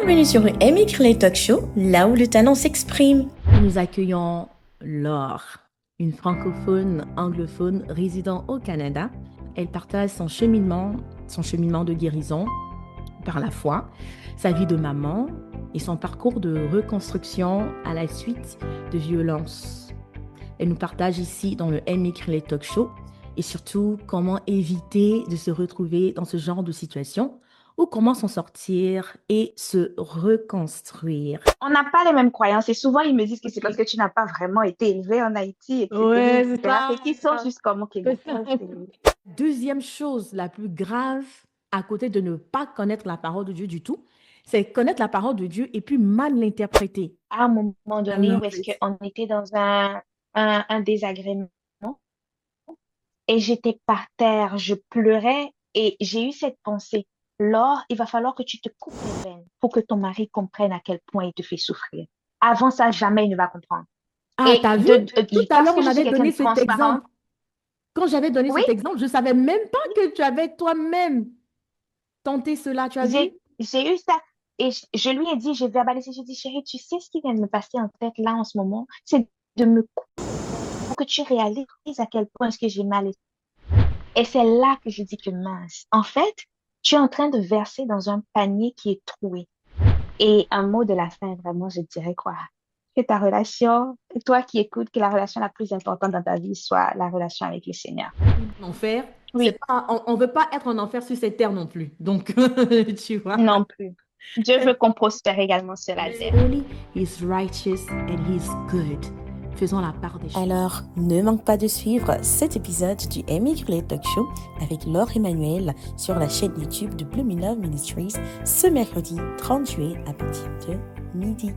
Bienvenue sur le Émigré Talk Show, là où le talent s'exprime. Nous accueillons Laure, une francophone anglophone résidant au Canada. Elle partage son cheminement de guérison par la foi, sa vie de maman et son parcours de reconstruction à la suite de violences. Elle nous partage ici dans le Émigré Talk Show et surtout comment éviter de se retrouver dans ce genre de situation ou comment s'en sortir et se reconstruire. On n'a pas les mêmes croyances et souvent ils me disent que c'est parce que tu n'as pas vraiment été élevé en Haïti, etc., Ouais, c'est etc. ça. Et qu'ils sont juste comme, ok, C'est d'accord, ça. Deuxième chose la plus grave, à côté de ne pas connaître la parole de Dieu du tout, c'est connaître la parole de Dieu et puis mal l'interpréter. à un moment I donné love où est-ce it. qu'on était dans un désagrément et j'étais par terre, je pleurais et j'ai eu cette pensée, Laure, il va falloir que tu te coupes les veines pour que ton mari comprenne à quel point il te fait souffrir. Avant ça, jamais il ne va comprendre. Ah, Et t'as vu? Tout à parce l'heure, que on je suis avait quelqu'un donné de cet transparente, exemple. Quand j'avais donné oui, cet exemple, je ne savais même pas que tu avais toi-même tenté cela. Tu as vu? j'ai eu ça. Et je lui ai dit, j'ai verbalisé, j'ai dit, chérie, tu sais ce qui vient de me passer en tête là en ce moment? C'est de me couper pour que tu réalises à quel point est-ce que j'ai mal. Et c'est là que je dis que mince. En fait, tu es en train de verser dans un panier qui est troué. Et un mot de la fin, vraiment, je dirais quoi? Que ta relation, toi qui écoutes, que la relation la plus importante dans ta vie soit la relation avec le Seigneur. Enfer, c'est Oui, pas, on ne veut pas être en enfer sur cette terre non plus. Donc, tu vois. non plus. Dieu veut qu'on prospère également sur la terre. Only He's righteous and He's good. Faisons la part des choses. Alors, ne manque pas de suivre cet épisode du Émigré Talk Show avec Laure Emmanuel sur la chaîne YouTube de Blooming Love Ministries ce mercredi 30 juillet à partir de midi.